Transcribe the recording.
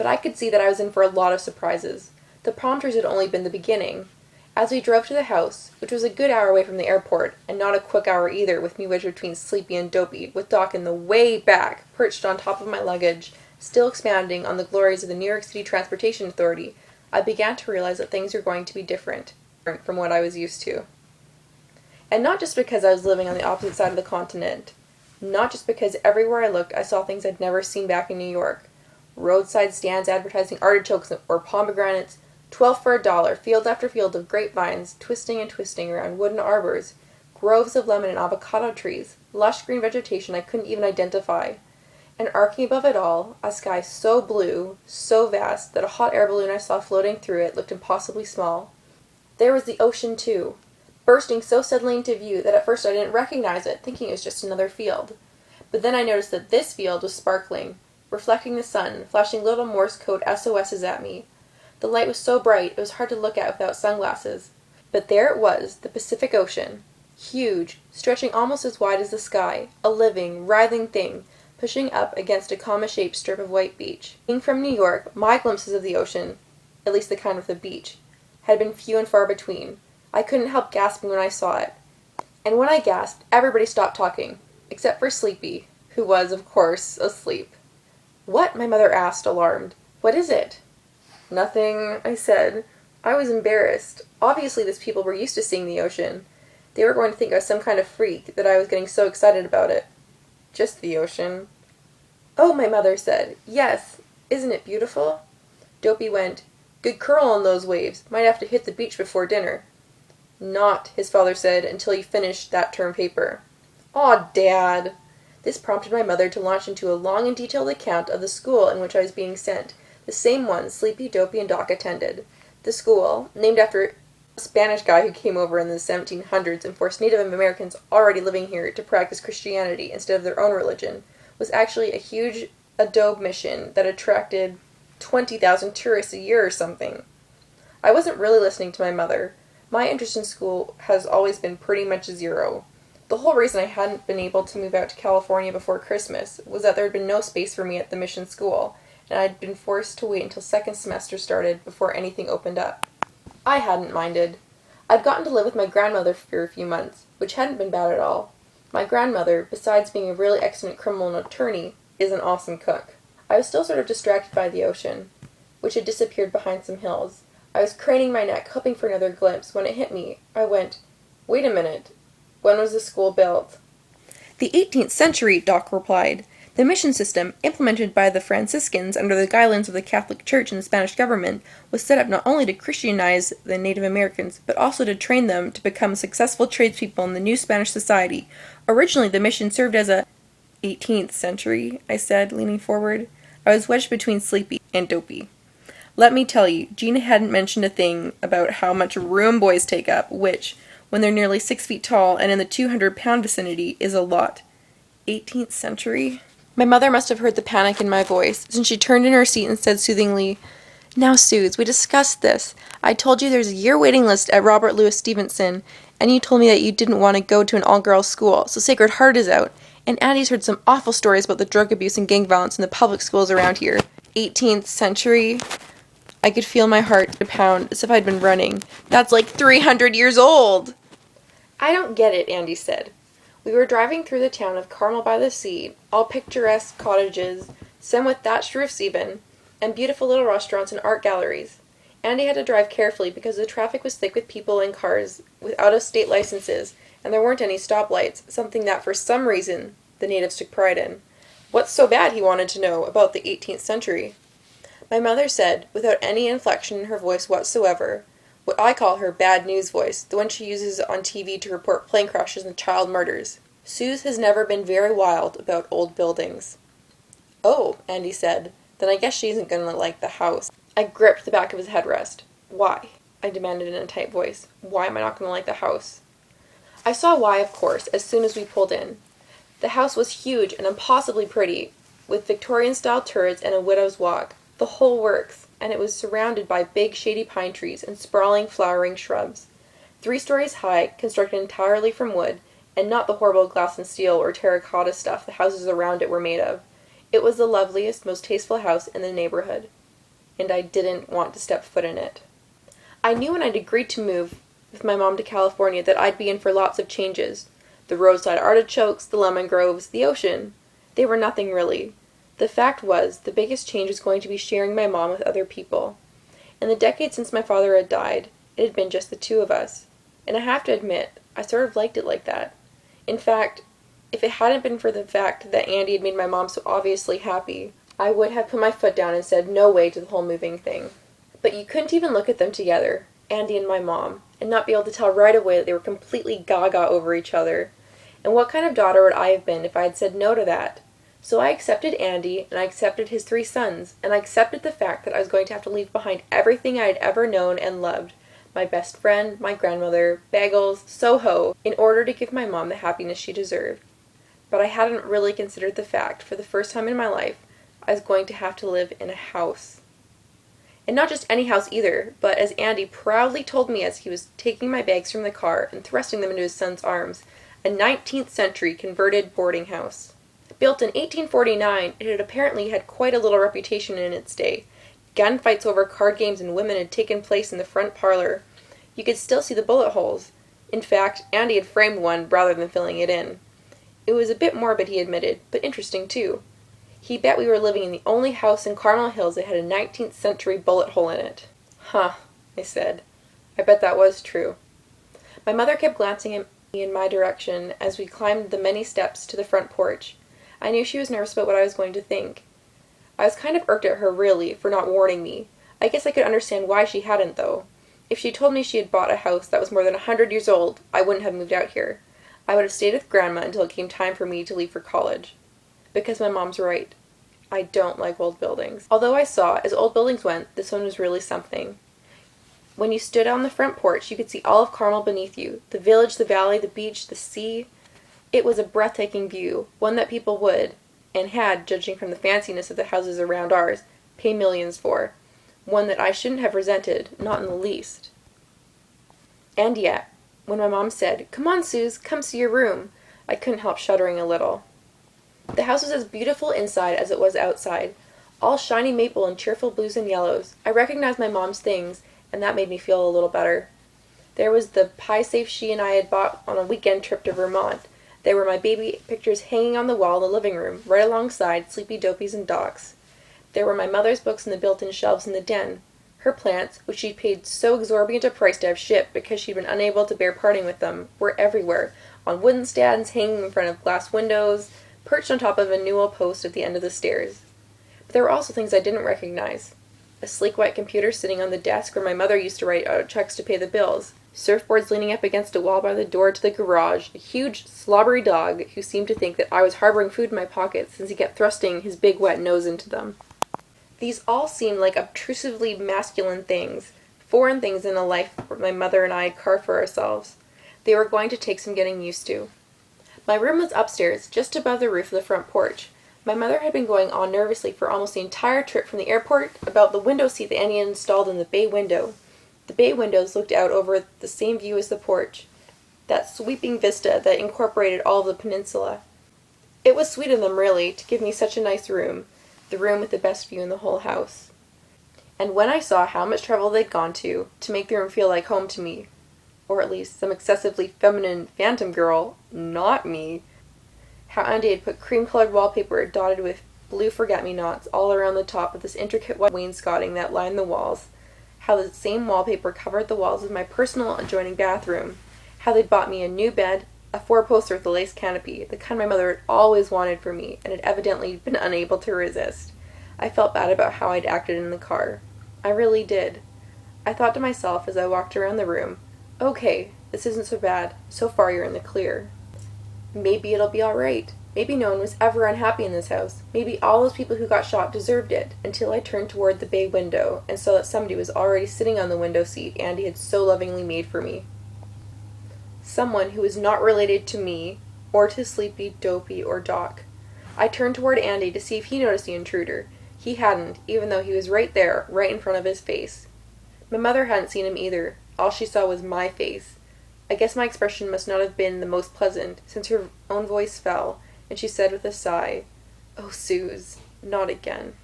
but I could see that I was in for a lot of surprises. The palm trees had only been the beginning. As we drove to the house, which was a good hour away from the airport, and not a quick hour either, with me wedged between Sleepy and Dopey, with Doc in the way back, perched on top of my luggage, still expounding on the glories of the New York City Transportation Authority, I began to realize that things were going to be different from what I was used to. And not just because I was living on the opposite side of the continent. Not just because everywhere I looked I saw things I'd never seen back in New York. Roadside stands advertising artichokes or pomegranates, 12 for $1, field after field of grapevines, twisting and twisting around wooden arbors, groves of lemon and avocado trees, lush green vegetation I couldn't even identify, and arcing above it all, a sky so blue, so vast, that a hot air balloon I saw floating through it looked impossibly small. There was the ocean, too, bursting so suddenly into view that at first I didn't recognize it, thinking it was just another field. But then I noticed that this field was sparkling, reflecting the sun, flashing little Morse code SOSs at me. The light was so bright it was hard to look at without sunglasses. But there it was, the Pacific Ocean. Huge, stretching almost as wide as the sky, a living, writhing thing, pushing up against a comma-shaped strip of white beach. Being from New York, my glimpses of the ocean, at least the kind with the beach, had been few and far between. I couldn't help gasping when I saw it. And when I gasped, everybody stopped talking, except for Sleepy, who was, of course, asleep. "What?" my mother asked, alarmed. "What is it?" "Nothing," I said. I was embarrassed. Obviously these people were used to seeing the ocean. They were going to think I was some kind of freak, that I was getting so excited about it. "Just the ocean." "Oh," my mother said. "Yes. Isn't it beautiful?" Dopey went, "Good curl on those waves. Might have to hit the beach before dinner." "Not," his father said, "until you finish that term paper." "Aw, Dad!" This prompted my mother to launch into a long and detailed account of the school in which I was being sent, the same one Sleepy, Dopey, and Doc attended. The school, named after a Spanish guy who came over in the 1700s and forced Native Americans already living here to practice Christianity instead of their own religion, was actually a huge adobe mission that attracted 20,000 tourists a year or something. I wasn't really listening to my mother. My interest in school has always been pretty much zero. The whole reason I hadn't been able to move out to California before Christmas was that there had been no space for me at the mission school, and I'd been forced to wait until second semester started before anything opened up. I hadn't minded. I'd gotten to live with my grandmother for a few months, which hadn't been bad at all. My grandmother, besides being a really excellent criminal attorney, is an awesome cook. I was still sort of distracted by the ocean, which had disappeared behind some hills. I was craning my neck, hoping for another glimpse, when it hit me. I went, "Wait a minute. When was the school built?" "The 18th century," Doc replied. "The mission system, implemented by the Franciscans under the guidelines of the Catholic Church and the Spanish government, was set up not only to Christianize the Native Americans, but also to train them to become successful tradespeople in the new Spanish society. Originally, the mission served as a—" "18th century," I said, leaning forward. I was wedged between Sleepy and Dopey. Let me tell you, Gina hadn't mentioned a thing about how much room boys take up, which, when they're nearly 6 feet tall and in the 200-pound vicinity, is a lot. 18th century? My mother must have heard the panic in my voice, since she turned in her seat and said soothingly, "Now, Suze, we discussed this. I told you there's a year waiting list at Robert Louis Stevenson, and you told me that you didn't want to go to an all-girls school, so Sacred Heart is out. And Andy's heard some awful stories about the drug abuse and gang violence in the public schools around here. 18th century?" I could feel my heart pound as if I'd been running. "That's like 300 years old!" "I don't get it," Andy said. We were driving through the town of Carmel by the sea, all picturesque cottages, some with thatched roofs even, and beautiful little restaurants and art galleries. Andy had to drive carefully because the traffic was thick with people and cars with out-of-state licenses, and there weren't any stoplights, something that, for some reason, the natives took pride in. What's so bad, he wanted to know, about the 18th century? My mother said, without any inflection in her voice whatsoever, what I call her bad news voice, the one she uses on TV to report plane crashes and child murders. "Suze has never been very wild about old buildings." "Oh," Andy said, "then I guess she isn't going to like the house." I gripped the back of his headrest. "Why?" I demanded in a tight voice. "Why am I not going to like the house?" I saw why, of course, as soon as we pulled in. The house was huge and impossibly pretty, with Victorian-style turrets and a widow's walk. The whole works, and it was surrounded by big shady pine trees and sprawling flowering shrubs. 3 stories high, constructed entirely from wood, and not the horrible glass and steel or terracotta stuff the houses around it were made of. It was the loveliest, most tasteful house in the neighborhood. and I didn't want to step foot in it. I knew when I'd agreed to move with my mom to California that I'd be in for lots of changes. The roadside artichokes, the lemon groves, the ocean. They were nothing really. The fact was, the biggest change was going to be sharing my mom with other people. In the decade since my father had died, it had been just the two of us. And I have to admit, I sort of liked it like that. In fact, if it hadn't been for the fact that Andy had made my mom so obviously happy, I would have put my foot down and said no way to the whole moving thing. But you couldn't even look at them together, Andy and my mom, and not be able to tell right away that they were completely gaga over each other. And what kind of daughter would I have been if I had said no to that? So I accepted Andy, and I accepted his 3 sons, and I accepted the fact that I was going to have to leave behind everything I had ever known and loved, my best friend, my grandmother, bagels, Soho, in order to give my mom the happiness she deserved. But I hadn't really considered the fact, for the first time in my life, I was going to have to live in a house. And not just any house either, but as Andy proudly told me as he was taking my bags from the car and thrusting them into his son's arms, a 19th century converted boarding house. Built in 1849, it had apparently had quite a little reputation in its day. Gunfights over card games and women had taken place in the front parlor. You could still see the bullet holes. In fact, Andy had framed one rather than filling it in. It was a bit morbid, he admitted, but interesting too. He bet we were living in the only house in Carmel Hills that had a 19th century bullet hole in it. Huh, I said. I bet that was true. My mother kept glancing in my direction as we climbed the many steps to the front porch. I knew she was nervous about what I was going to think. I was kind of irked at her, really, for not warning me. I guess I could understand why she hadn't, though. If she told me she had bought a house that was more than 100 years old, I wouldn't have moved out here. I would have stayed with Grandma until it came time for me to leave for college. Because my mom's right. I don't like old buildings. Although I saw, as old buildings went, this one was really something. When you stood on the front porch, you could see all of Carmel beneath you, the village, the valley, the beach, the sea. It was a breathtaking view, one that people would, and had, judging from the fanciness of the houses around ours, pay millions for. One that I shouldn't have resented, not in the least. And yet, when my mom said, "Come on, Suze, come see your room," I couldn't help shuddering a little. The house was as beautiful inside as it was outside, all shiny maple and cheerful blues and yellows. I recognized my mom's things, and that made me feel a little better. There was the pie safe she and I had bought on a weekend trip to Vermont. There were my baby pictures hanging on the wall in the living room, right alongside Sleepy Dopies and Docs. There were my mother's books in the built-in shelves in the den. Her plants, which she'd paid so exorbitant a price to have shipped because she'd been unable to bear parting with them, were everywhere, on wooden stands hanging in front of glass windows, perched on top of a newel post at the end of the stairs. But there were also things I didn't recognize. A sleek white computer sitting on the desk where my mother used to write out checks to pay the bills. Surfboards leaning up against a wall by the door to the garage. A huge, slobbery dog who seemed to think that I was harboring food in my pockets since he kept thrusting his big wet nose into them. These all seemed like obtrusively masculine things, foreign things in a life my mother and I had carved for ourselves. They were going to take some getting used to. My room was upstairs, just above the roof of the front porch. My mother had been going on nervously for almost the entire trip from the airport about the window seat that Annie had installed in the bay window. The bay windows looked out over the same view as the porch, that sweeping vista that incorporated all of the peninsula. It was sweet of them, really, to give me such a nice room, the room with the best view in the whole house. And when I saw how much trouble they'd gone to make the room feel like home to me, or at least some excessively feminine phantom girl, not me, how Andy had put cream-colored wallpaper dotted with blue forget-me-nots all around the top of this intricate white wainscoting that lined the walls, how the same wallpaper covered the walls of my personal adjoining bathroom, how they'd bought me a new bed, a four-poster with a lace canopy, the kind my mother had always wanted for me and had evidently been unable to resist. I felt bad about how I'd acted in the car. I really did. I thought to myself as I walked around the room, okay, this isn't so bad. So far you're in the clear. Maybe it'll be alright. Maybe no one was ever unhappy in this house. Maybe all those people who got shot deserved it, until I turned toward the bay window and saw that somebody was already sitting on the window seat Andy had so lovingly made for me. Someone who was not related to me, or to Sleepy, Dopey, or Doc. I turned toward Andy to see if he noticed the intruder. He hadn't, even though he was right there, right in front of his face. My mother hadn't seen him either. All she saw was my face. I guess my expression must not have been the most pleasant, since her own voice fell, and she said with a sigh, "Oh, Suze, not again."